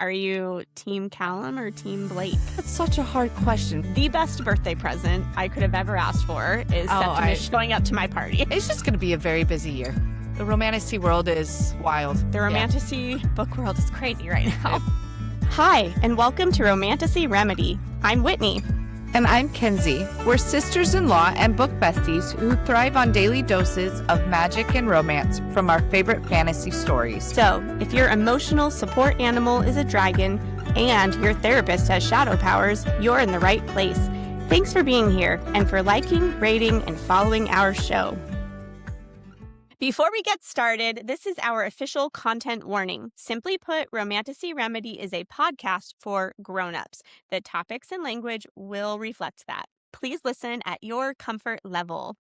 Are you Team Callum or Team Blake? That's such a hard question. The best birthday present I could have ever asked for is Septimus showing up to my party. It's just going to be a very busy year. The Romantasy world is wild. The Romantasy book world is crazy right now. Hi, and welcome to Romantasy Remedy. I'm Whitney. And I'm Kenzie. We're sisters-in-law and book besties who thrive on daily doses of magic and romance from our favorite fantasy stories. So, if your emotional support animal is a dragon and your therapist has shadow powers, you're in the right place. Thanks for being here and for liking, rating, and following our show. Before we get started, this is our official content warning. Simply put, Romantasy Remedy is a podcast for grown-ups. The topics and language will reflect that. Please listen at your comfort level.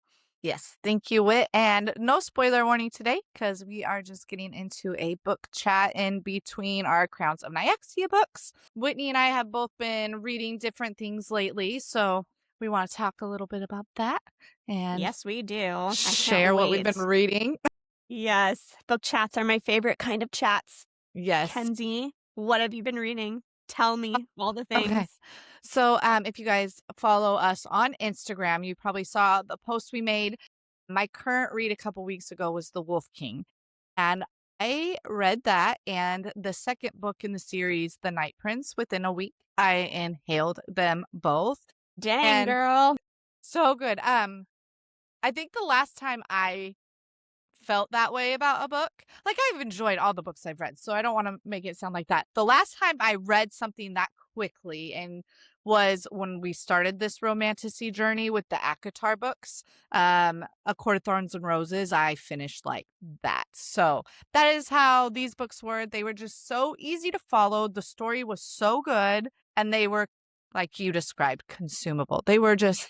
Yes, thank you, Whit. And no spoiler warning today because we are just getting into a book chat in between our Crowns of Nyaxia books. Whitney and I have both been reading different things lately, so we want to talk a little bit about that. And yes, we do. Share what we've been reading. Yes. Book chats are my favorite kind of chats. Yes. Kenzie, what have you been reading? Tell me all the things. Okay. So if you guys follow us on Instagram, you probably saw the post we made. My current read a couple weeks ago was The Wolf King. And I read that and the second book in the series, The Night Prince, within a week. I inhaled them both. Dang, girl. So good. I think the last time I felt that way about a book, like I've enjoyed all the books I've read, so I don't want to make it sound like that. The last time I read something that quickly and was when we started this romantasy journey with the ACOTAR books, A Court of Thorns and Roses. I finished like that. So that is how these books were. They were just so easy to follow. The story was so good, and they were, like you described, consumable. They were just,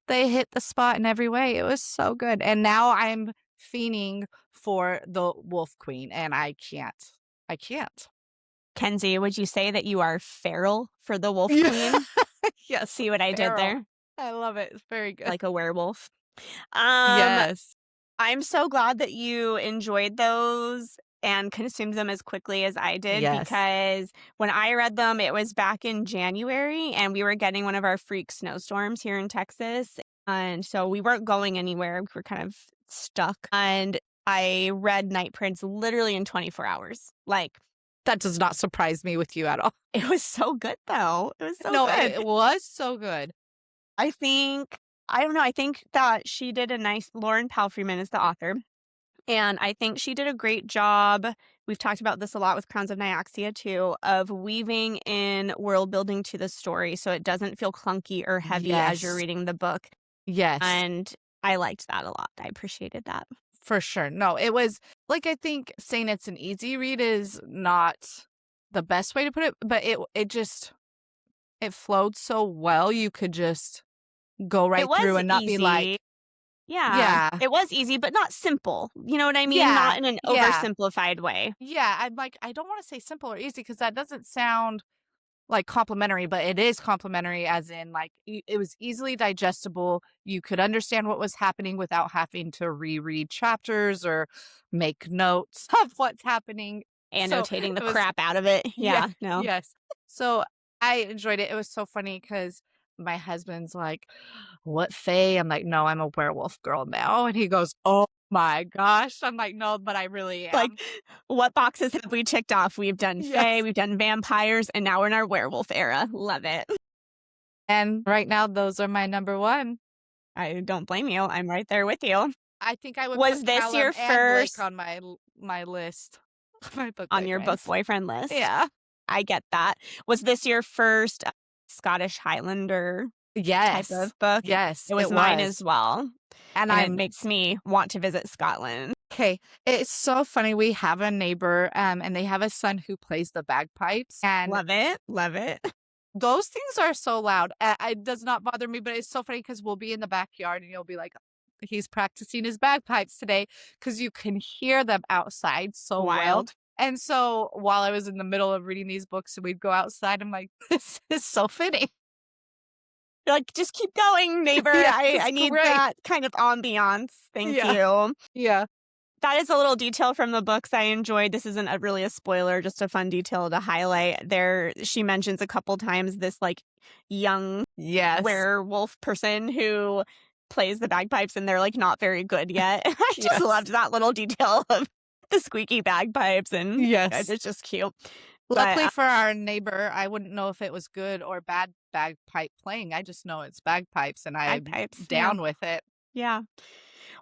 they hit the spot in every way. It was so good. And now I'm fiending for the Wolf Queen, and I can't. Kenzie, would you say that you are feral for the Wolf Queen? Yes. See what I did there? I love it. It's very good. Like a werewolf. Yes. I'm so glad that you enjoyed those and consumed them as quickly as I did, because when I read them, it was back in January, and we were getting one of our freak snowstorms here in Texas. And so we weren't going anywhere. We were kind of stuck. And I read Night Prince literally in 24 hours. Like, that does not surprise me with you at all. It was so good, though. It was so good. It was so good. I don't know. I think that she did Lauren Palphreyman is the author. And I think she did a great job. We've talked about this a lot with Crowns of Nyaxia too, of weaving in world building to the story so it doesn't feel clunky or heavy as you're reading the book. Yes. And I liked that a lot. I appreciated that. For sure. No, it was like, I think saying it's an easy read is not the best way to put it, but it flowed so well. You could just go right through and not be like, yeah. It was easy, but not simple. You know what I mean? Yeah. Not in an oversimplified way. Yeah. I'm like, I don't want to say simple or easy because that doesn't sound like complimentary, but it is complimentary as in like it was easily digestible. You could understand what was happening without having to reread chapters or make notes of what's happening. Annotating the crap out of it. Yeah. No. Yes. So I enjoyed it. It was so funny because my husband's like, what fae? I'm like, no, I'm a werewolf girl now. And he goes, oh my gosh. I'm like, no, but I really am. Like, what boxes have we checked off? We've done fae, we've done vampires, and now we're in our werewolf era. Love it. And right now, those are my number one. I don't blame you. I'm right there with you. I think I would Was put this Callum your and first Blake on my list. My book on your book boyfriends. boyfriend list? Yeah. I get that. Was this your first Scottish Highlander type of book? Yes. It was mine as well. And it makes me want to visit Scotland. Okay. It's so funny. We have a neighbor and they have a son who plays the bagpipes. And love it. Love it. Those things are so loud. It does not bother me, but it's so funny because we'll be in the backyard and you'll be like, he's practicing his bagpipes today, because you can hear them outside so wild. And so while I was in the middle of reading these books and we'd go outside, I'm like, this is so fitting. You're like, just keep going, neighbor. I need that kind of ambiance. Thank you. Yeah. That is a little detail from the books I enjoyed. This isn't really a spoiler, just a fun detail to highlight. There, she mentions a couple times this like young werewolf person who plays the bagpipes, and they're like not very good yet. I just loved that little detail of the squeaky bagpipes, and it's just cute. Luckily for our neighbor, I wouldn't know if it was good or bad bagpipe playing. I just know it's bagpipes, and I'm down with it. Yeah.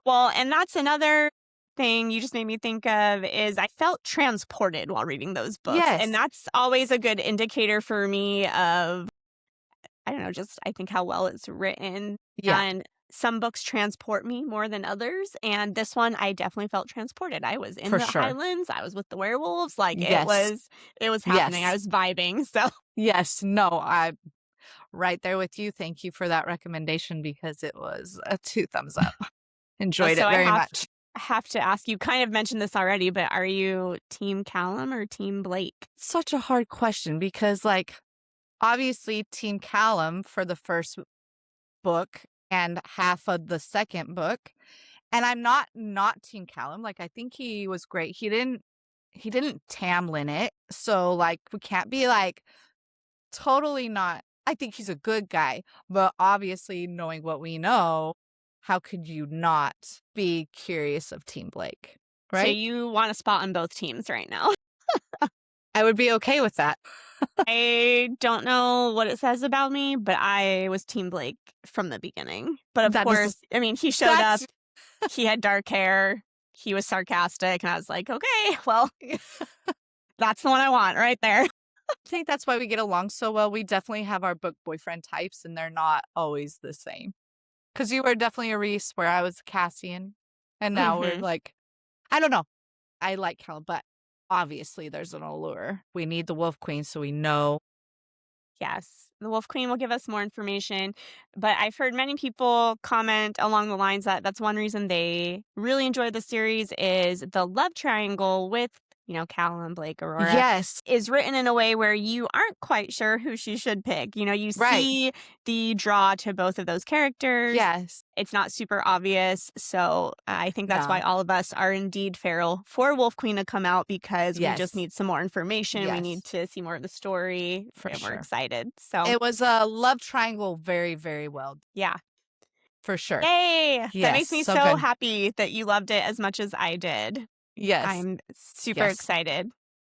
Well, and that's another thing you just made me think of is I felt transported while reading those books. Yes. And that's always a good indicator for me of, I don't know, just I think how well it's written. Yeah. And some books transport me more than others. And this one, I definitely felt transported. I was in the Highlands. I was with the werewolves. Like it was happening. Yes. I was vibing. So yes, no, I'm right there with you. Thank you for that recommendation because it was a 2 thumbs up. Enjoyed it very much. I have to ask, you kind of mentioned this already, but are you Team Callum or Team Blake? Such a hard question because, like, obviously Team Callum for the first book and half of the second book. And I'm not Team Callum. Like, I think he was great. He didn't Tamlin it. So, like, we can't be, like, totally not. I think he's a good guy. But obviously, knowing what we know, how could you not be curious of Team Blake, right? So you want a spot on both teams right now. I would be okay with that. I don't know what it says about me, but I was Team Blake from the beginning. But of course, I mean, he showed up, he had dark hair, he was sarcastic, and I was like, okay, well, that's the one I want right there. I think that's why we get along so well. We definitely have our book boyfriend types, and they're not always the same. Because you were definitely a Reese, where I was Cassian, and now we're like, I don't know. I like Callum, but obviously there's an allure. We need the Wolf Queen, so we know. Yes, the Wolf Queen will give us more information, but I've heard many people comment along the lines that that's one reason they really enjoy the series is the love triangle with, you know, Callum, Blake, Aurora, is written in a way where you aren't quite sure who she should pick. You know, you see the draw to both of those characters. Yes. It's not super obvious. So I think that's why all of us are indeed feral for Wolf Queen to come out because we just need some more information. We need to see more of the story. We're excited. So it was a love triangle very, very well. Yeah. For sure. Yay. That makes me so happy that you loved it as much as I did. Yes. I'm super excited.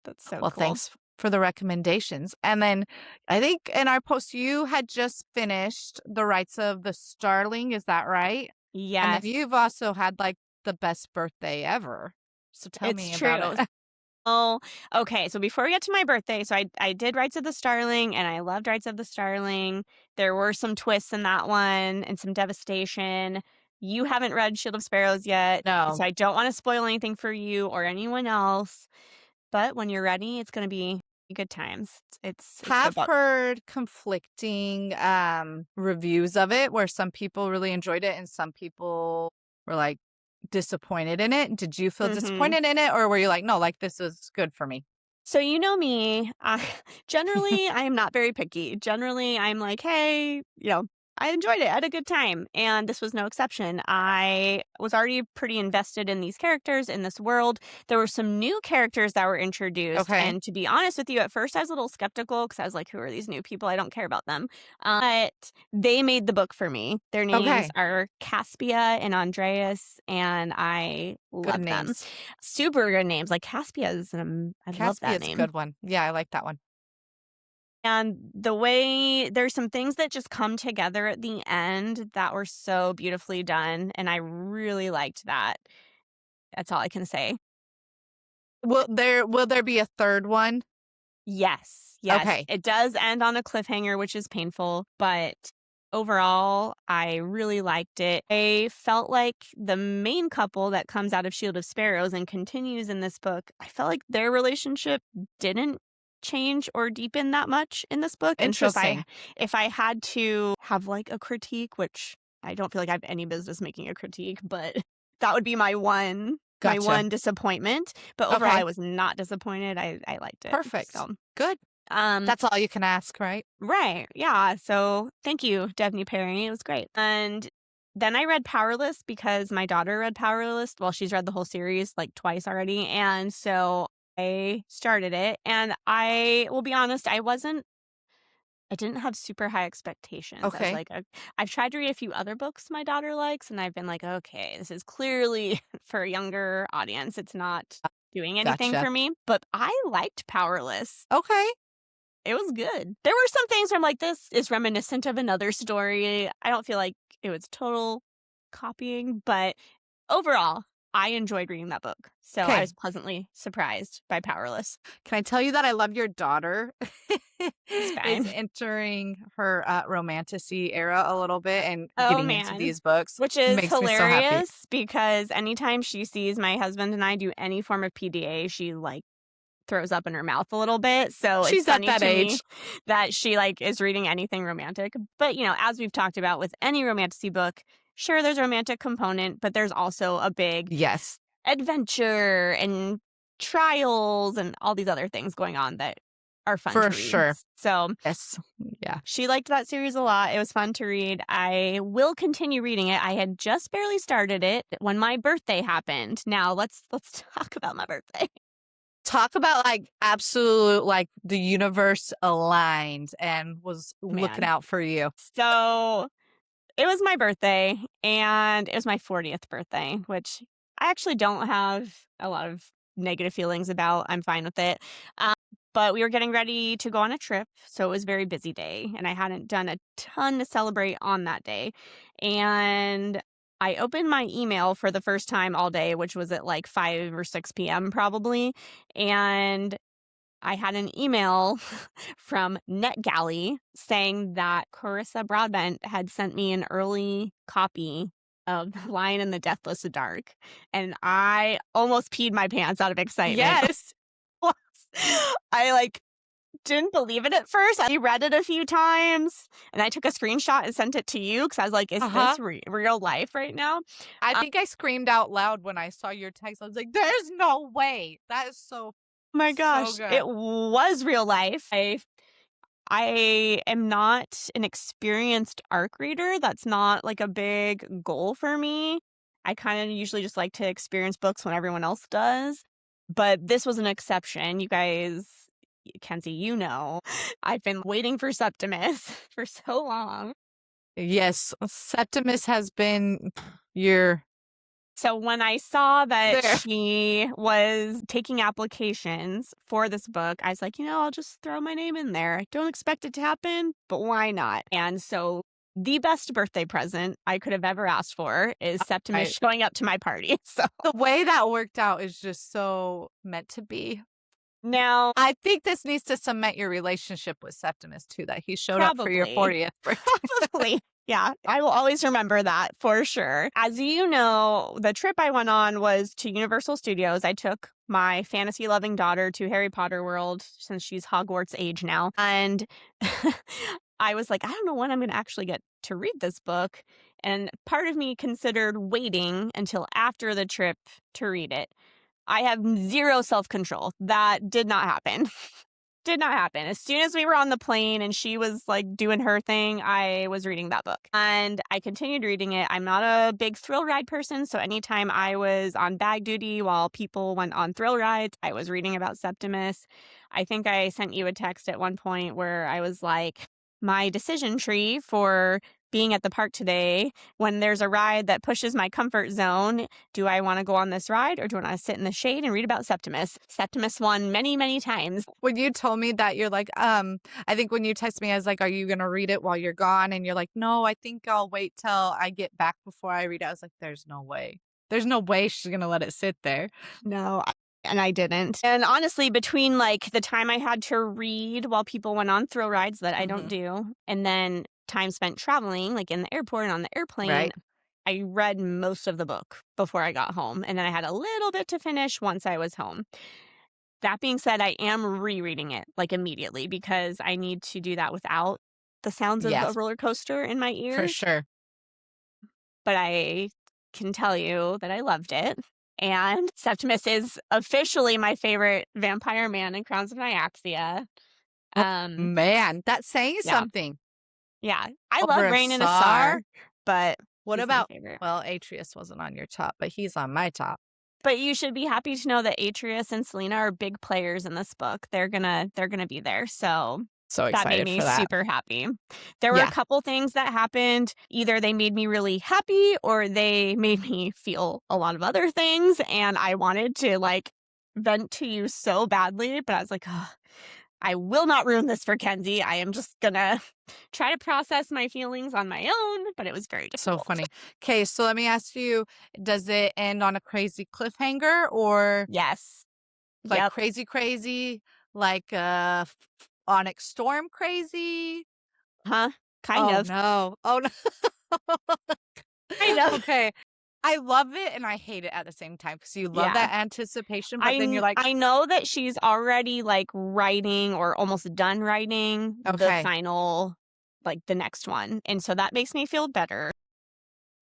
That's so well, cool. Thanks for the recommendations. And then I think in our post, you had just finished The Rites of the Starling. Is that right? Yes. And you've also had like the best birthday ever. So tell me about it. Oh, okay. So before we get to my birthday, so I did Rites of the Starling, and I loved Rites of the Starling. There were some twists in that one and some devastation. You haven't read Shield of Sparrows yet. No. So I don't want to spoil anything for you or anyone else. But when you're ready, it's going to be good times. It's have heard conflicting reviews of it where some people really enjoyed it and some people were like disappointed in it. Did you feel disappointed in it, or were you like, no, like this was good for me? So you know me, generally I am not very picky. Generally I'm like, hey, you know, I enjoyed it. I had a good time. And this was no exception. I was already pretty invested in these characters, in this world. There were some new characters that were introduced. Okay. And to be honest with you, at first I was a little skeptical because I was like, who are these new people? I don't care about them. But they made the book for me. Their names are Caspia and Andreas, and I love them. Super good names. Like Caspia is I love that name. Caspia is a good one. Yeah, I like that one. And the way there's some things that just come together at the end that were so beautifully done. And I really liked that. That's all I can say. Will there be a third one? Yes. Okay. It does end on a cliffhanger, which is painful, but overall, I really liked it. I felt like the main couple that comes out of Shield of Sparrows and continues in this book, I felt like their relationship didn't change or deepen that much in this book. Interesting. And so if I had to have like a critique, which I don't feel like I have any business making a critique, but that would be my one disappointment. But overall, I was not disappointed. I liked it. Perfect. So good. That's all you can ask, right? Right. Yeah. So thank you, Devney Perry. It was great. And Then I read Powerless because my daughter read Powerless. Well, she's read the whole series like twice already. And so I started it. And I will be honest, I didn't have super high expectations. I was Okay. like, I've tried to read a few other books my daughter likes, and I've been like, okay, this is clearly for a younger audience. It's not doing anything Gotcha. for me. But I liked Powerless. Okay. It was good. There were some things where I'm like, this is reminiscent of another story. I don't feel like it was total copying, but overall, I enjoyed reading that book. So I was pleasantly surprised by Powerless. Can I tell you that I love your daughter It's is fine. entering her romantasy era a little bit and Oh, getting into man. these books, Which is makes me so happy. hilarious because anytime she sees my husband and I do any form of PDA, she like throws up in her mouth a little bit. So She's it's at funny that to me age. that she like is reading anything romantic. But you know, as we've talked about with any romantasy book, sure, there's a romantic component, but there's also a big Yes. adventure and trials and all these other things going on that are fun For to read. sure. So Yes. Yeah. she liked that series a lot. It was fun to read. I will continue reading it. I had just barely started it when my birthday happened. Now let's talk about my birthday. Talk about like absolute, like the universe aligned and was looking Man. out for you. So it was my birthday, and it was my 40th birthday, which I actually don't have a lot of negative feelings about. I'm fine with it. But we were getting ready to go on a trip, so it was a very busy day, and I hadn't done a ton to celebrate on that day. And I opened my email for the first time all day, which was at like 5 or 6 p.m. probably, and I had an email from NetGalley saying that Carissa Broadbent had sent me an early copy of The Lion and the Deathless Dark, and I almost peed my pants out of excitement. Yes. I like didn't believe it at first. I read it a few times, and I took a screenshot and sent it to you because I was like, is this real life right now? I think I screamed out loud when I saw your text. I was like, there's no way. That is so My so gosh, good. it was real life. I am not an experienced ARC reader. That's not like a big goal for me. I kind of usually just like to experience books when everyone else does. But this was an exception. You guys, Kenzie, you know, I've been waiting for Septimus for so long. Yes, Septimus has been your... So when I saw that There. she was taking applications for this book, I was like, I'll just throw my name in there. I don't expect it to happen, but why not? And so the best birthday present I could have ever asked for is Septimus showing up to my party. So the way that worked out is just so meant to be. now I think this needs to cement your relationship with Septimus too, that he showed up for your 40th birthday. Probably. Yeah, I will always remember that for sure. As you know, the trip I went on was to Universal Studios. I took my fantasy-loving daughter to Harry Potter World since she's Hogwarts age now. And I was like, I don't know when I'm going to actually get to read this book. And part of me considered waiting until after the trip to read it. I have zero self-control. That did not happen. Did not happen. As soon as we were on the plane and she was like doing her thing, I was reading that book. And I continued reading it. I'm not a big thrill ride person, so anytime I was on bag duty while people went on thrill rides, I was reading about Septimus. I think I sent you a text at one point where I was like, my decision tree for being at the park today, when there's a ride that pushes my comfort zone, do I want to go on this ride or do I want to sit in the shade and read about Septimus? Septimus won many, many times. When you told me that, you're like, I think when you texted me, I was like, are you going to read it while you're gone? And you're like, no, I think I'll wait till I get back before I read it. I was like, there's no way. There's no way she's going to let it sit there. No, and I didn't. And honestly, between like the time I had to read while people went on thrill rides that I don't do, and then time spent traveling, like in the airport and on the airplane, Right. I read most of the book before I got home. And then I had a little bit to finish once I was home. That being said, I am rereading it like immediately because I need to do that without the sounds of a roller coaster in my ears. For sure. But I can tell you that I loved it. And Septimus is officially my favorite vampire man in Crowns of Nyaxia. Man, that's saying something. Yeah. I love Rain in Assar, but What He's my about, favorite. well, Atreus wasn't on your top, but he's on my top. But you should be happy to know that Atreus and Selena are big players in this book. They're gonna be there. So So that made excited me for that. super happy. There were a Yeah. couple things that happened. Either they made me really happy or they made me feel a lot of other things. And I wanted to like vent to you so badly, but I was like, oh, I will not ruin this for Kenzie. I am just gonna try to process my feelings on my own, but it was very difficult. So funny. Okay, so let me ask you, does it end on a crazy cliffhanger or Yes. like Yep. crazy, like Onyx Storm crazy? Huh? Kind of. No. Oh no. Kind of. Okay. I love it and I hate it at the same time because you love that anticipation, but then you're like, I know that she's already like writing or almost done writing the Okay. final, like the next one. And so that makes me feel better.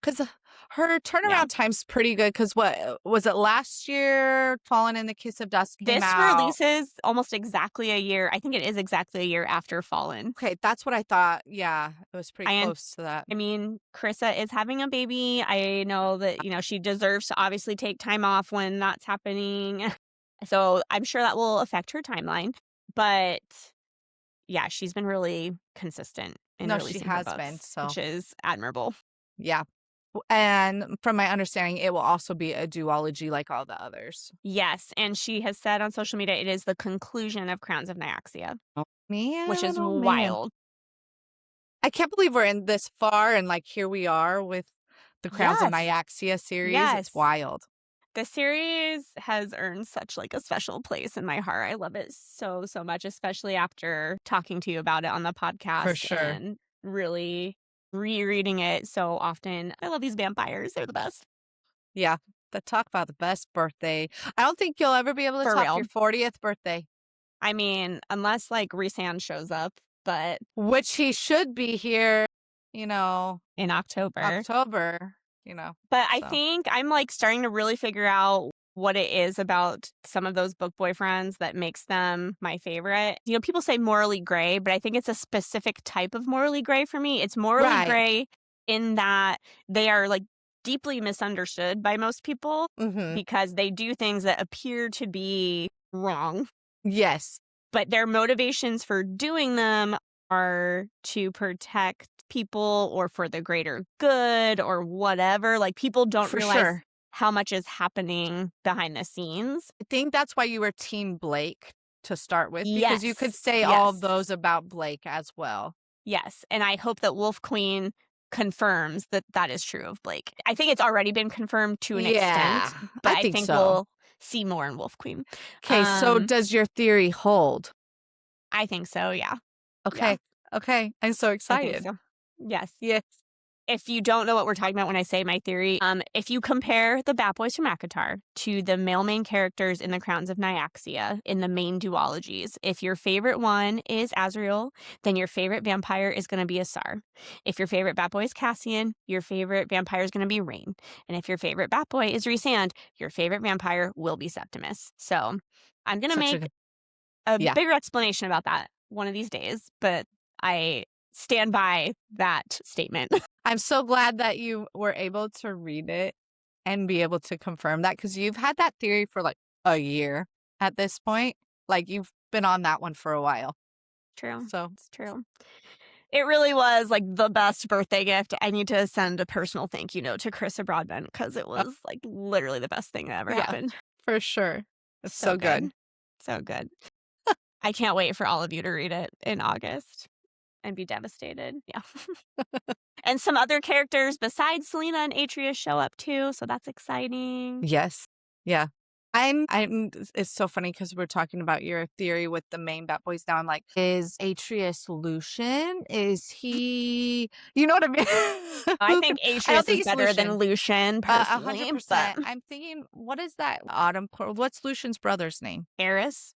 because her turnaround time's pretty good. Because what was it last year? Fallen in the Kiss of Dusk came This out. releases almost exactly a year. I think it is exactly a year after Fallen. Okay, that's what I thought. Yeah, it was pretty close to that. I mean, Carissa is having a baby. I know that, you know, she deserves to obviously take time off when that's happening. So I'm sure that will affect her timeline. But yeah, she's been really consistent in No, releasing she her has books, been, so. which is admirable. Yeah. And from my understanding, it will also be a duology like all the others. Yes, and she has said on social media it is the conclusion of Crowns of Nyaxia, Man, which is oh, man. wild. I can't believe we're in this far and like here we are with the Crowns of Nyaxia series. Yes. It's wild. The series has earned such like a special place in my heart. I love it so much, especially after talking to you about it on the podcast. For sure. And really rereading it so often. I love these vampires. They're the best. Yeah. Talk about the best birthday. I don't think you'll ever be able to For top real. your 40th birthday. I mean, unless like Rhysand shows up, but Which he should be here, you know, in October. You know. But I think I'm like starting to really figure out what it is about some of those book boyfriends that makes them my favorite. You know, people say morally gray, but I think it's a specific type of morally gray for me. It's morally gray in that they are like deeply misunderstood by most people because they do things that appear to be wrong. Yes. But their motivations for doing them are to protect people or for the greater good or whatever. Like people don't realize how much is happening behind the scenes. I think that's why you were Team Blake to start with, because you could say all of those about Blake as well. Yes, and I hope that Wolf Queen confirms that that is true of Blake. I think it's already been confirmed to an extent, but I think we'll see more in Wolf Queen. Okay, so does your theory hold? I think so, yeah. Okay. Yeah. Okay. I'm so excited. So. Yes. Yes. If you don't know what we're talking about when I say my theory, if you compare the Bat Boys from ACOTAR to the male main characters in the Crowns of Nyaxia in the main duologies, if your favorite one is Azrael, then your favorite vampire is going to be Asar. If your favorite Bat Boy is Cassian, your favorite vampire is going to be Rain. And if your favorite Bat Boy is Rhysand, your favorite vampire will be Septimus. So I'm going to make a bigger explanation about that one of these days, but I stand by that statement. I'm so glad that you were able to read it and be able to confirm that, because you've had that theory for like a year at this point. Like you've been on that one for a while. True. So it's true. It really was like the best birthday gift. I need to send a personal thank you note to Carissa Broadbent because it was like literally the best thing that ever happened. For sure. It's so good. So good. I can't wait for all of you to read it in August and be devastated. Yeah. And some other characters besides Selena and Atreus show up too, so that's exciting. Yes. Yeah. I'm it's so funny because we're talking about your theory with the main Bat Boys now. I'm like, is Atreus Lucian? Is he, you know what I mean? I think Atreus is better than Lucian, personally. 100%. I'm thinking, what is that Autumn Court? What's Lucian's brother's name? Eris?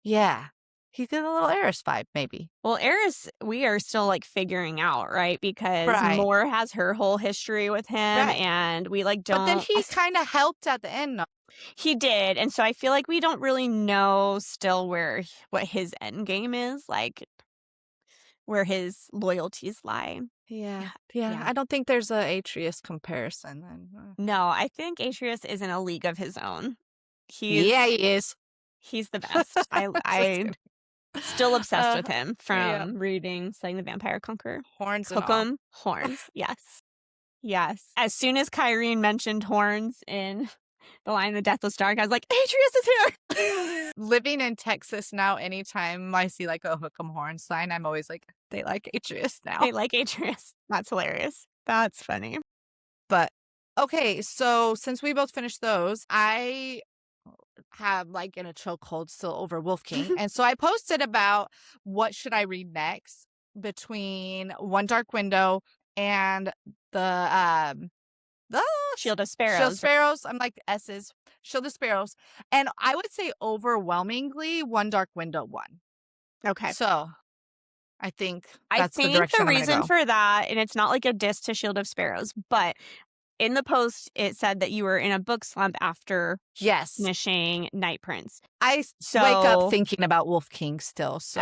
Yeah. He's got a little Eris vibe, maybe. Well, Eris, we are still like figuring out, right? Because Moore has her whole history with him, and we like don't. But then he kind of helped at the end. He did, and so I feel like we don't really know still what his end game is. Like, where his loyalties lie. Yeah. Yeah. I don't think there's a Atreus comparison then. No, I think Atreus is in a league of his own. Yeah, he is. He's the best. Just I'm kidding. still obsessed with him Yeah. from reading Slaying the Vampire Conqueror. Horns and Hook all. 'em, horns. Yes. Yes. As soon as Kyrene mentioned horns in The Lion, the Deathless Dark, I was like, Atreus is here. Living in Texas now, anytime I see like a hook 'em horn sign, I'm always like, they like Atreus now. They like Atreus. That's hilarious. That's funny. But okay, so since we both finished those, I have like in a chokehold still over Wolf King. And so I posted about what should I read next between One Dark Window and the Shield of Shield Sparrows. Sparrows. I'm like S's. Shield of Sparrows. And I would say overwhelmingly One Dark Window won. Okay. So I think that's the direction the I'm gonna reason go. for that, and it's not like a diss to Shield of Sparrows, but in the post it said that you were in a book slump after Yes. finishing Night Prince. I wake up thinking about Wolf King still. So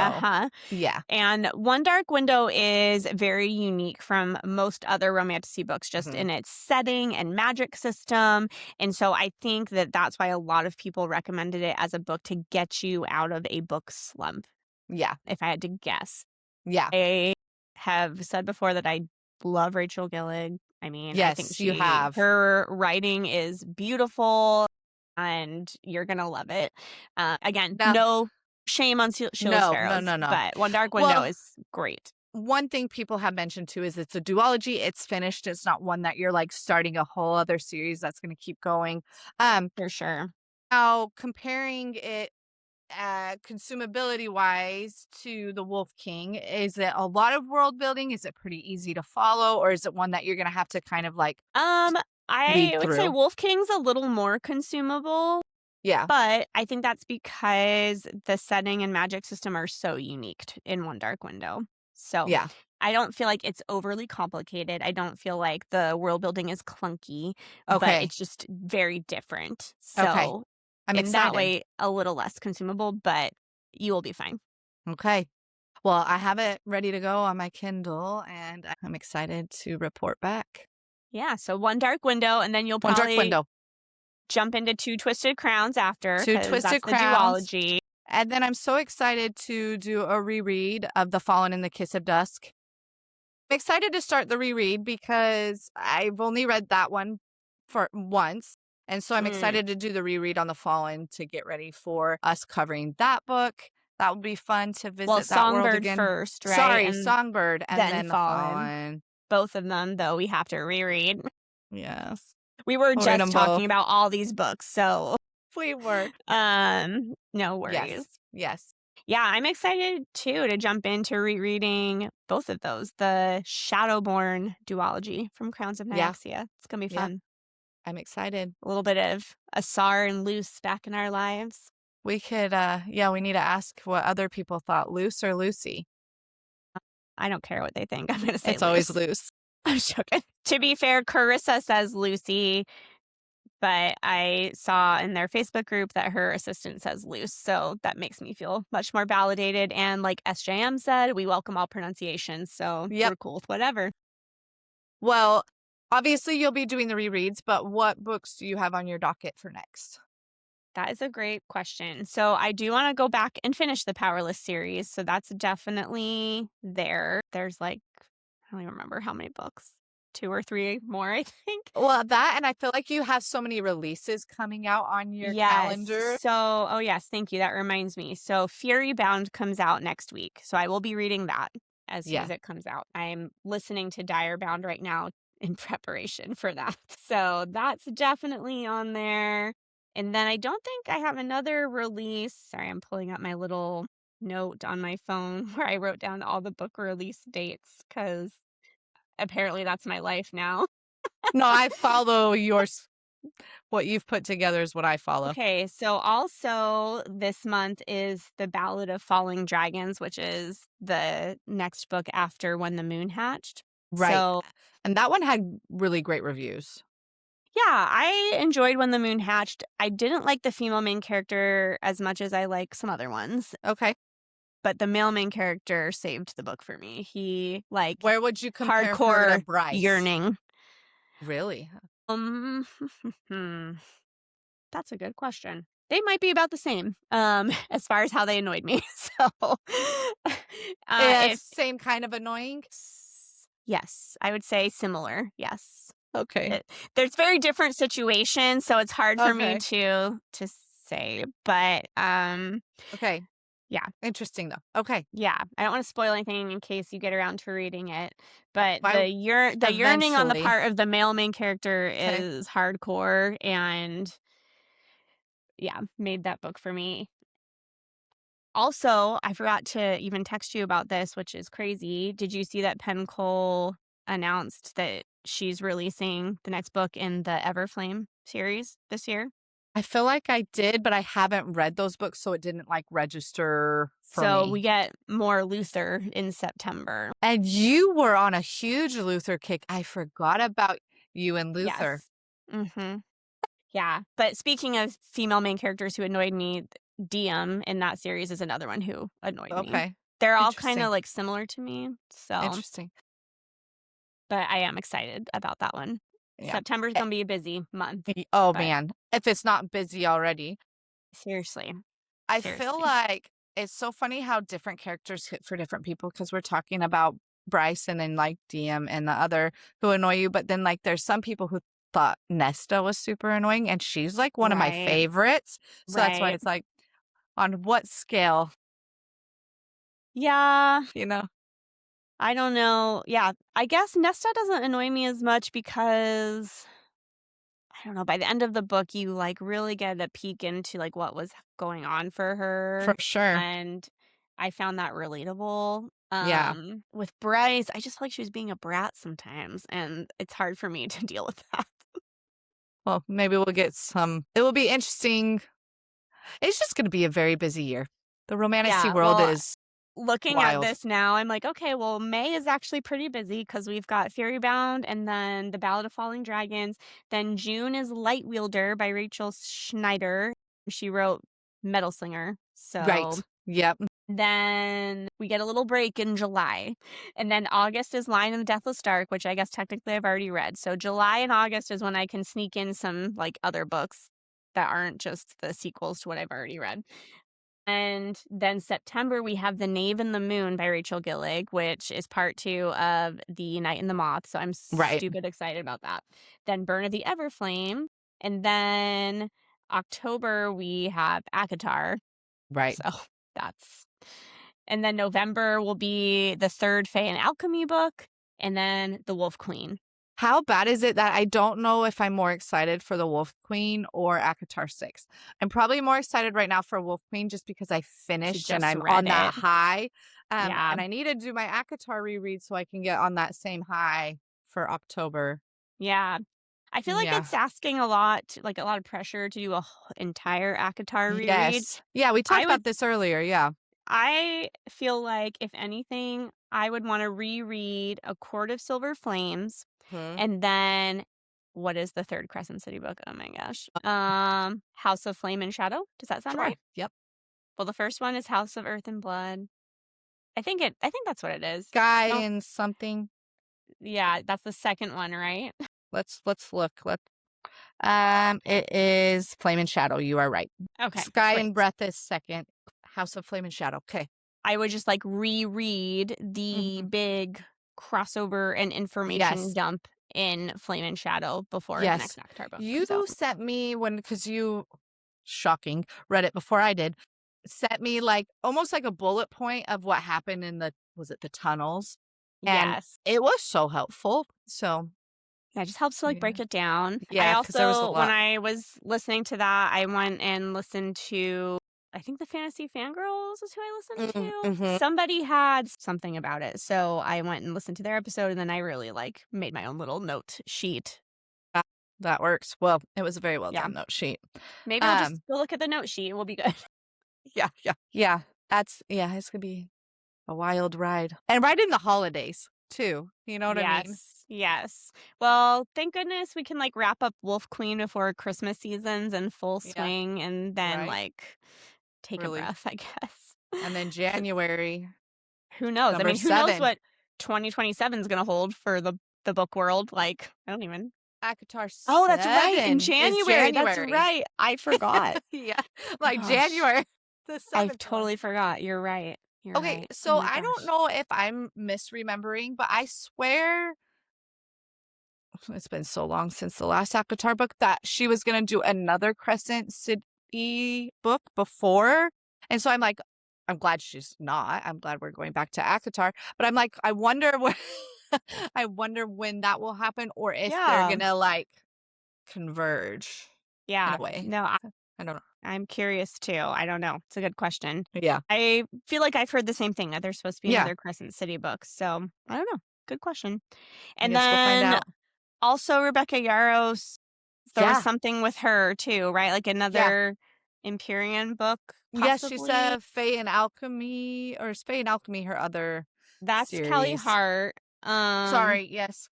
yeah. And One Dark Window is very unique from most other romantasy books, just in its setting and magic system. And so I think that that's why a lot of people recommended it as a book to get you out of a book slump. Yeah. If I had to guess. Yeah. I have said before that I love Rachel Gillig. I mean, yes, I think you have. Her writing is beautiful and you're going to love it. Again, no shame on Shield of Sparrows. No. But One Dark Window is great. One thing people have mentioned too is it's a duology. It's finished. It's not one that you're like starting a whole other series that's going to keep going. For sure. Now, comparing it consumability wise to the Wolf King, is it a lot of world building? Is it pretty easy to follow, or is it one that you're gonna have to kind of like I would say Wolf King's a little more consumable. Yeah. But I think that's because the setting and magic system are so unique in One Dark Window. So yeah, I don't feel like it's overly complicated. I don't feel like the world building is clunky. Okay. But it's just very different. So I'm in excited. that way, a little less consumable, but you will be fine. Okay. Well, I have it ready to go on my Kindle, and I'm excited to report back. Yeah. So One Dark Window, and then you'll probably jump into Two Twisted Crowns after. Two Twisted Crowns. The duology. And then I'm so excited to do a reread of The Fallen in the Kiss of Dusk. I'm excited to start the reread because I've only read that one for once. And so I'm excited to do the reread on The Fallen to get ready for us covering that book. That would be fun to visit that Songbird world again. First, right? Sorry, and Songbird and then The Fallen. Both of them, though, we have to reread. Yes. We were just talking about all these books, so we were. No worries. Yes. Yeah, I'm excited too to jump into rereading both of those. The Shadowborn duology from Crowns of Nyaxia. It's gonna be fun. I'm excited. A little bit of Asar and Luce back in our lives. We could, we need to ask what other people thought, Luce or Lucy. I don't care what they think. I'm gonna say it's always Luce. I'm joking. To be fair, Carissa says Lucy, but I saw in their Facebook group that her assistant says Luce, so that makes me feel much more validated. And like SJM said, we welcome all pronunciations, so we're cool with whatever. Well, obviously you'll be doing the rereads, but what books do you have on your docket for next? That is a great question. So I do want to go back and finish the Powerless series, so that's definitely there. There's like, I don't even remember how many books. 2 or 3 more, I think. Well, that, and I feel like you have so many releases coming out on your calendar. So, yes, thank you. That reminds me. So Fury Bound comes out next week. So I will be reading that as soon as it comes out. I'm listening to Dire Bound right now in preparation for that. So that's definitely on there. And then I don't think I have another release. Sorry, I'm pulling up my little note on my phone where I wrote down all the book release dates because apparently that's my life now. No, I follow yours. What you've put together is what I follow. Okay, so also this month is The Ballad of Falling Dragons, which is the next book after When the Moon Hatched. Right. And that one had really great reviews. Yeah, I enjoyed When the Moon Hatched. I didn't like the female main character as much as I like some other ones. Okay. but the male main character saved the book for me. He like Where would you compare her hardcore to Bryce? yearning. Really? That's a good question. They might be about the same, as far as how they annoyed me. So, if Same kind of annoying? yes, I would say similar. Yes. Okay. There's very different situations, so it's hard for me Okay. to say, but Okay. yeah. Interesting, though. Okay. Yeah, I don't want to spoil anything in case you get around to reading it, but Why the yearning on the eventually. part of the male main character Okay. is hardcore, and yeah, made that book for me. Also, I forgot to even text you about this, which is crazy. Did you see that Penn Cole announced that she's releasing the next book in the Everflame series this year? I feel like I did, but I haven't read those books, so it didn't like register for So me. we get more Luther in September. And you were on a huge Luther kick. I forgot about you and Luther. Yes. Mm-hmm. Yeah. But speaking of female main characters who annoyed me, Diem in that series is another one who annoyed me. Okay. They're all kind Interesting. of like similar to me. So, Interesting. but I am excited about that one. Yeah. September's going to be a busy month. Oh, but man. If it's not busy already. seriously. I feel like it's so funny how different characters hit for different people because we're talking about Bryce and then like DM and the other who annoy you. But then like there's some people who thought Nesta was super annoying and she's like one of my Right. favorites. So that's why Right. it's like on what scale, Yeah. you know? I don't know. Yeah. I guess Nesta doesn't annoy me as much because I don't know, by the end of the book you like really get a peek into like what was going on for her. For sure. And I found that relatable. Yeah. With Bryce, I just feel like she was being a brat sometimes, and it's hard for me to deal with that. Well, maybe we'll get some. It will be interesting. It's just going to be a very busy year. The Romantasy world is looking wild. at this now, I'm like, okay, well, May is actually pretty busy because we've got Furybound and then The Ballad of Falling Dragons. Then June is Light Wielder by Rachel Schneider. She wrote Metal Slinger. So right. Yep. then we get a little break in July. And then August is Lion and the Deathless Dark, which I guess technically I've already read. So July and August is when I can sneak in some like other books that aren't just the sequels to what I've already read. And then September, we have The Knave and the Moon by Rachel Gillig, which is part 2 of The Night and the Moth. So I'm stupid excited about that. Then Burn of the Everflame. And then October, we have Akatar. Right. So that's... And then November will be the third Fae and Alchemy book. And then The Wolf Queen. How bad is it that I don't know if I'm more excited for the Wolf Queen or ACOTAR 6? I'm probably more excited right now for Wolf Queen just because I finished and I'm on that high. Yeah. And I need to do my ACOTAR reread so I can get on that same high for October. Yeah. I feel like it's asking a lot, like a lot of pressure to do a entire ACOTAR reread. Yes. Yeah, we talked about this earlier. Yeah. I feel like, if anything, I would want to reread A Court of Silver Flames. And then, what is the third Crescent City book? Oh my gosh. House of Flame and Shadow. Does that sound right? Yep. Well, the first one is House of Earth and Blood. I think that's what it is. Guy and something. Yeah, that's the second one, right? Let's look. It is Flame and Shadow. You are right. Okay. Sky and Breath is second. House of Flame and Shadow. Okay. I would just like reread the big crossover and information dump in Flame and Shadow before the next ACOTAR book. You sent me because you, shocking, read it before I did, sent me like almost like a bullet point of what happened in the tunnels. And yes. It was so helpful. So that just helps to like break it down. Yeah. I also, when I was listening to that, I went and listened to, I think the Fantasy Fangirls is who I listened to. Somebody had something about it. So I went and listened to their episode, and then I really like made my own little note sheet. That works. Well, it was a very well done note sheet. Maybe we'll just go look at the note sheet. It will be good. Yeah. It's going to be a wild ride. And right in the holidays, too. You know what I mean? Yes. Well, thank goodness we can like wrap up Wolf Queen before Christmas season's in full swing and then like take a breath, I guess. And then January, Who knows? number I mean, who knows 7. what 2027 is going to hold for the book world? Like, I don't even. ACOTAR 7 Oh, that's right. In is January. That's January. right. I forgot. Yeah. Like Gosh. January. The 7th I one. totally forgot. You're right. You're Okay, right. so Oh my I don't gosh. know if I'm misremembering, but I swear it's been so long since the last ACOTAR book that she was going to do another Crescent City book before. And so I'm like, I'm glad she's not. I'm glad we're going back to ACOTAR. But I'm like, I wonder when I wonder when that will happen, or if they're Yeah. gonna like converge in Yeah. a way. No, I don't know. I'm curious too. I don't know. It's a good question. Yeah. I feel like I've heard the same thing that there's supposed to be Yeah. another Crescent City book. So I don't know. Good question. I And guess we'll find then out. also Rebecca Yarros, there was Yeah. something with her too, right? Like another Empyrean book, Yes, possibly. she said Fae and Alchemy, or is Fae and Alchemy her other That's series? Kelly Hart. Sorry, yes.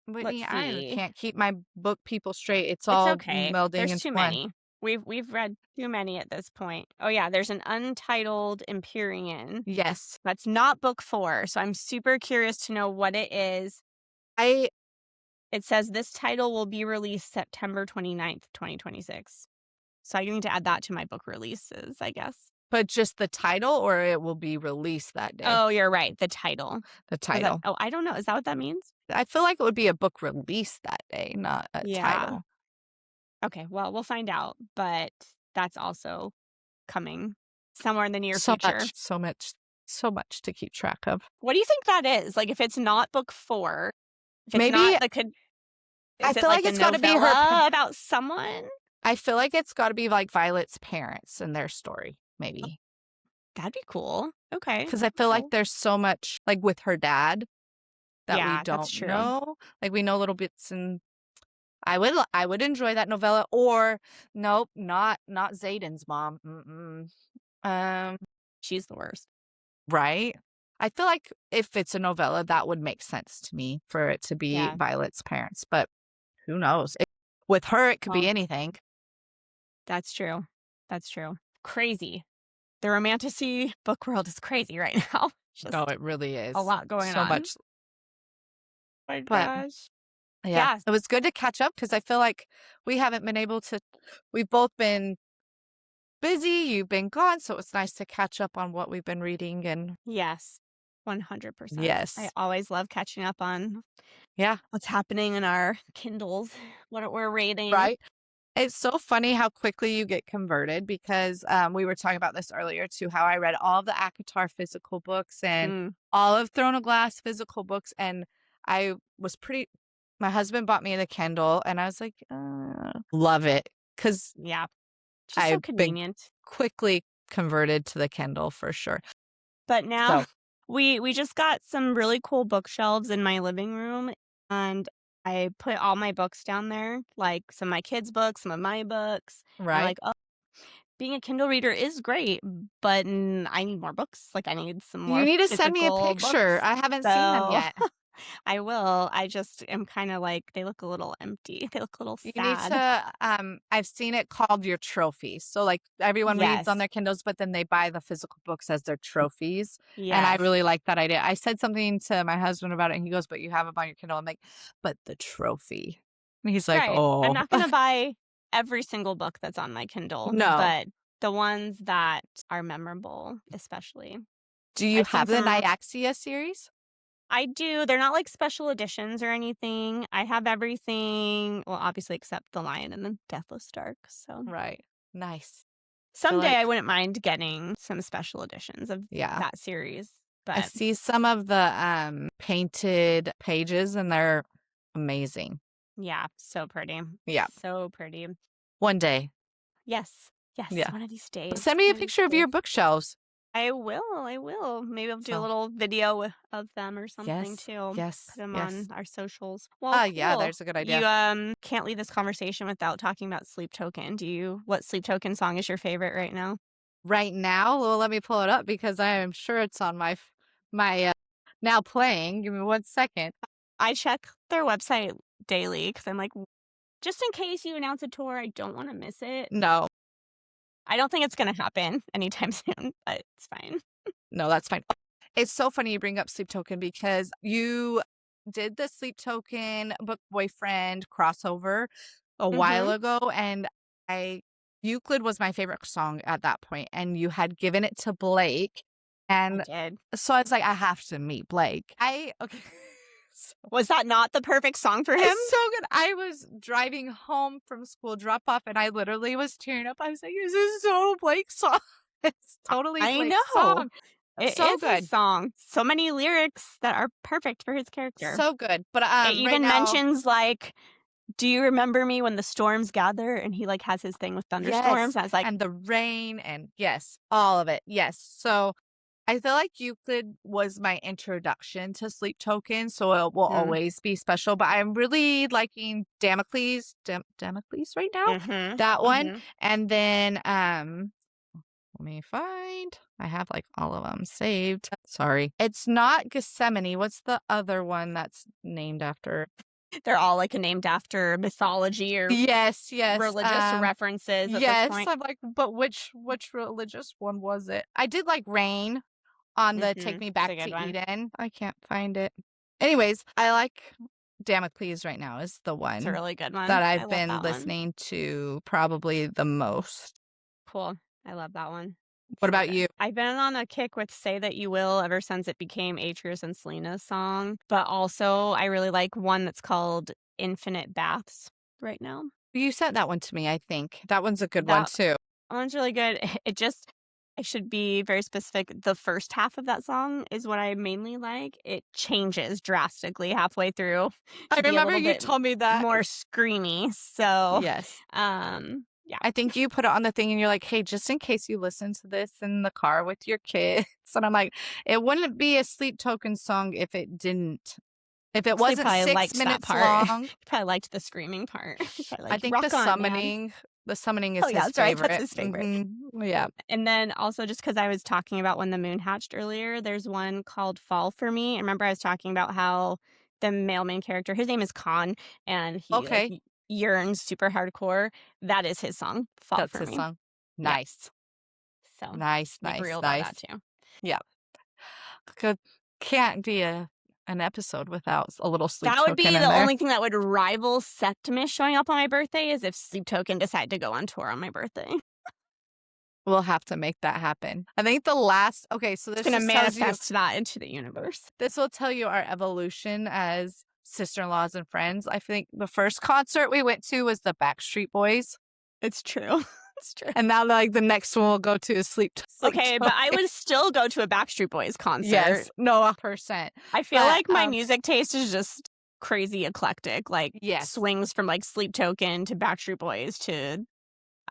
Whitney, let's I see. can't keep my book people straight. It's It's all okay. melding There's into too one. many. We've read too many at this point. Oh yeah, there's an untitled Empyrean. Yes. That's not book 4, so I'm super curious to know what it is. It says this title will be released September 29th, 2026. So I need to add that to my book releases, I guess. But just the title, or it will be released that day? Oh, you're right. The title. The title. I don't know. Is that what that means? I feel like it would be a book release that day, not a title. Okay, well, we'll find out. But that's also coming somewhere in the near future. So much to keep track of. What do you think that is? Like, if it's not book 4, if it's Maybe not, like, I feel like it's got to be her about someone. I feel like it's got to be like Violet's parents and their story, maybe. That'd be cool. Okay. Because I feel like there's so much, like with her dad, that we don't know. Like we know little bits, and I would enjoy that novella. Or nope, not Zayden's mom. She's the worst. Right. I feel like if it's a novella, that would make sense to me for it to be Violet's parents. But who knows? With her, it could be anything. That's true. That's true. Crazy. The Romantasy book world is crazy right now. No, it really is. A lot going on. So much. Oh my gosh. Yeah. It was good to catch up because I feel like we haven't been able to. We've both been busy. You've been gone. So it's nice to catch up on what we've been reading. And yes, 100%. Yes. I always love catching up on what's happening in our Kindles, what we're reading. Right. It's so funny how quickly you get converted because we were talking about this earlier too, how I read all of the ACOTAR physical books and all of Throne of Glass physical books. And I was my husband bought me the Kindle and I was like, love it. Because Just so convenient. Quickly converted to the Kindle for sure. But now we just got some really cool bookshelves in my living room, and I put all my books down there, like some of my kids' books, some of my books. Right. Like, being a Kindle reader is great, but I need more books. Like, I need some more. You need to send me a picture. Books. I haven't seen them yet. I will. I just am kind of like, they look a little empty. They look a little sad. You need to, I've seen it called your trophies. So like everyone reads on their Kindles, but then they buy the physical books as their trophies. Yes. And I really like that idea. I said something to my husband about it and he goes, but you have them on your Kindle. I'm like, but the trophy. And he's like, oh. I'm not going to buy every single book that's on my Kindle. No. But the ones that are memorable, especially. Do you have the Nyaxia series? I do. They're not like special editions or anything. I have everything, well, obviously except The Lion and the Deathless Dark. So right. Nice. Someday I wouldn't mind getting some special editions of that series. But I see some of the painted pages and they're amazing. Yeah, so pretty. Yeah. So pretty. One day. Yes. Yeah. One of these days. Send me a picture of your bookshelves. I will. Maybe I'll do a little video of them or something too. Yes. Put them on our socials. Well, yeah, there's a good idea. You can't leave this conversation without talking about Sleep Token. What Sleep Token song is your favorite right now? Right now? Well, let me pull it up because I am sure it's on my now playing. Give me 1 second. I check their website daily because I'm like, just in case you announce a tour, I don't want to miss it. No. I don't think it's going to happen anytime soon, but it's fine. No, that's fine. It's so funny you bring up Sleep Token because you did the Sleep Token Book Boyfriend crossover a while ago, and Euclid was my favorite song at that point, and you had given it to Blake, and I did. so I was like, I have to meet Blake. Okay. Was that not the perfect song for him? It's so good. I was driving home from school drop off, and I literally was tearing up. I was like, "This is so Blake's song. It's totally Blake's song." It so is good a song. So many lyrics that are perfect for his character. So good. But it even mentions like, "Do you remember me when the storms gather?" And he like has his thing with thunderstorms. Yes. I was like, and the rain, and yes, all of it. Yes. So I feel like Euclid was my introduction to Sleep Token, so it will always be special. But I'm really liking Damocles right now. That one. And then let me find. I have like all of them saved. Sorry. It's not Gethsemane. What's the other one that's named after? They're all like named after mythology or yes, religious references. At this point. I'm like, but which religious one was it? I did like Rain on the Take Me Back to Eden. I can't find it. Anyways, I like Damocles right now is the one. It's a really good one that I've been listening to probably the most. Cool. I love that one. What about you? I've been on a kick with Say That You Will ever since it became Atreus and Selena's song. But also, I really like one that's called Infinite Baths right now. You sent that one to me, I think. That one's a good one, too. That one's really good. I should be very specific. The first half of that song is what I mainly like. It changes drastically halfway through. I remember you told me that. More screamy. So, yes. Yeah. I think you put it on the thing and you're like, hey, just in case you listen to this in the car with your kids. And I'm like, it wouldn't be a Sleep Token song if it didn't. If it wasn't 6 minutes long. You probably liked the screaming part. I think the summoning is his favorite. Right. That's his favorite. Mm-hmm. Yeah. And then also just because I was talking about When the Moon Hatched earlier, there's one called Fall for Me. I remember I was talking about how the male main character, his name is Khan, and he yearns super hardcore. That is his song. Fall for Me. That's his song. Nice. Yeah. So nice. Real about that too. Yeah. Can't be an episode without a little Sleep Token. That would be the only thing that would rival Septimus showing up on my birthday is if Sleep Token decided to go on tour on my birthday. We'll have to make that happen. I think the last so this is going to manifest that into the universe. This will tell you our evolution as sister-in-laws and friends. I think the first concert we went to was the Backstreet Boys. It's true. It's true. And now like the next one we'll go to is Sleep Okay, but I would still go to a Backstreet Boys concert. Yes. No, 100%. I feel like my music taste is just crazy eclectic. Like swings from like Sleep Token to Backstreet Boys to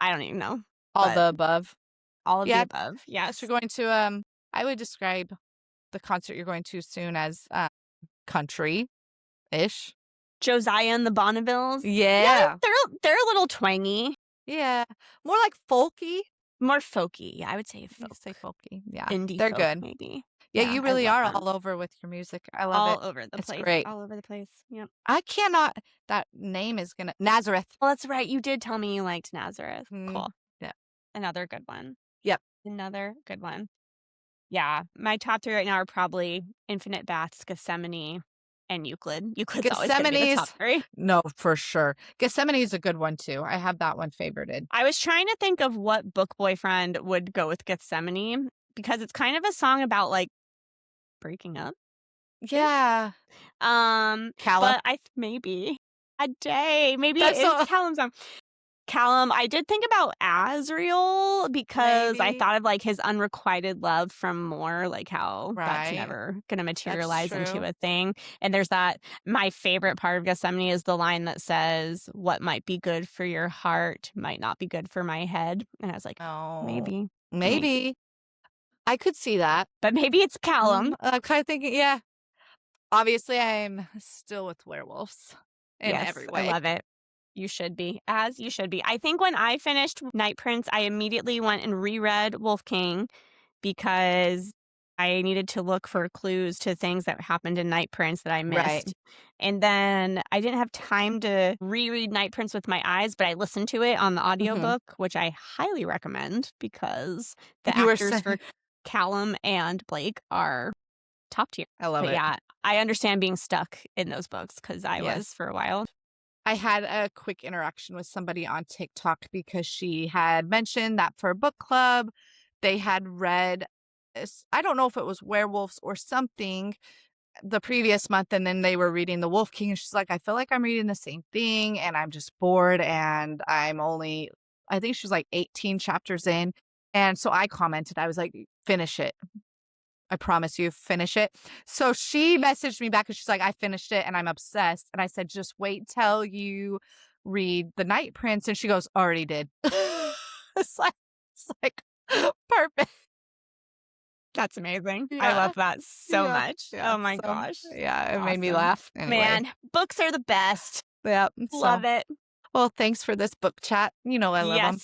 I don't even know. All the above. All of the above. Yes. You're going to I would describe the concert you're going to soon as country-ish. Josiah and the Bonnevilles. Yeah. They're a little twangy. Yeah. More like folky. More folky. I would say folk. Say folky. Yeah. Indie They're folk, good. Maybe. Yeah, you really are all over with your music. I love it. All over the place. It's great. All over the place. Yep. I cannot. That name is gonna Nazareth. Well, that's right. You did tell me you liked Nazareth. Cool. Yeah. Another good one. Yep. Another good one. Yeah. My top 3 right now are probably Infinite Baths, Gethsemane, and Euclid. Euclid's always going to be the top 3. No, for sure. Gethsemane is a good one too. I have that one favorited. I was trying to think of what book boyfriend would go with Gethsemane because it's kind of a song about like breaking up. Yeah. Callum. But maybe a day. Maybe it is Callum's song. Callum, I did think about Azriel because I thought of like his unrequited love from More, like how that's never going to materialize into a thing. And there's that, my favorite part of Gethsemane is the line that says, what might be good for your heart might not be good for my head. And I was like, oh, maybe. I could see that. But maybe it's Callum. I'm kind of thinking, yeah. Obviously, I'm still with werewolves in every way. I love it. You should be, as you should be. I think when I finished Night Prince, I immediately went and reread Wolf King because I needed to look for clues to things that happened in Night Prince that I missed. Right. And then I didn't have time to reread Night Prince with my eyes, but I listened to it on the audiobook, which I highly recommend because the You were actors for Callum and Blake are top tier. I love But it. yeah, I understand being stuck in those books because I was for a while. I had a quick interaction with somebody on TikTok because she had mentioned that for a book club, they had read, I don't know if it was werewolves or something the previous month, and then they were reading The Wolf King, and she's like, I feel like I'm reading the same thing, and I'm just bored, and I'm only, I think she's like 18 chapters in, and so I commented, I was like, finish it. I promise you, finish it. So she messaged me back and she's like, I finished it and I'm obsessed. And I said, just wait till you read The Night Prince. And she goes, already did. It's like perfect. That's amazing. Yeah. I love that so much. Yeah, oh my gosh. Yeah, it made me Awesome. laugh. Anyway. Man, books are the best. Yeah. Love it. Well, thanks for this book chat. You know I love them.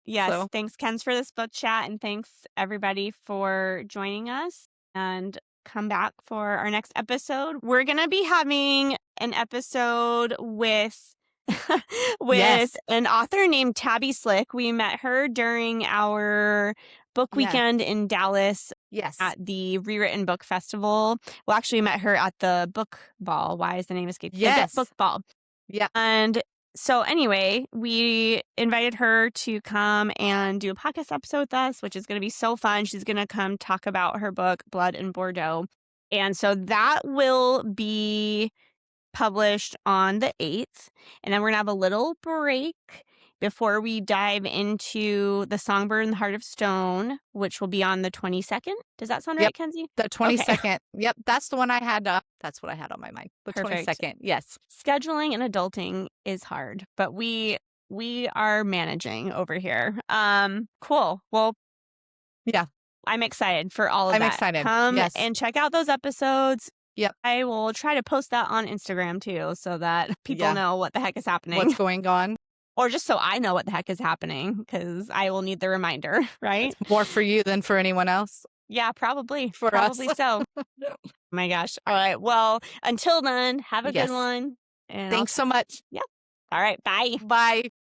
Yes. So. Thanks, Kenz, for this book chat. And thanks, everybody, for joining us. And come back for our next episode. We're going to be having an episode with an author named Tabby Slick. We met her during our book weekend in Dallas at the Rewritten Book Festival. Well, actually, we met her at the book ball. Why is the name escaping? Yes. The book ball. Yeah. And so anyway, we invited her to come and do a podcast episode with us, which is going to be so fun. She's going to come talk about her book, Blood in Bordeaux. And so that will be published on the 8th. And then we're going to have a little break before we dive into The Songbird and the Heart of Stone, which will be on the 22nd. Does that sound right, Kenzie? The 22nd. Okay. Yep. That's the one I had. That's what I had on my mind. The Perfect. 22nd. Yes. Scheduling and adulting is hard, but we are managing over here. Cool. Well, yeah. I'm excited for all of that. I'm excited. Come and check out those episodes. Yep. I will try to post that on Instagram too so that people know what the heck is happening. What's going on. Or just so I know what the heck is happening because I will need the reminder, right? It's more for you than for anyone else. Yeah, probably. For probably us. So. Oh my gosh. All right. Well, until then, have a good one. And thanks so much. Yeah. All right. Bye. Bye.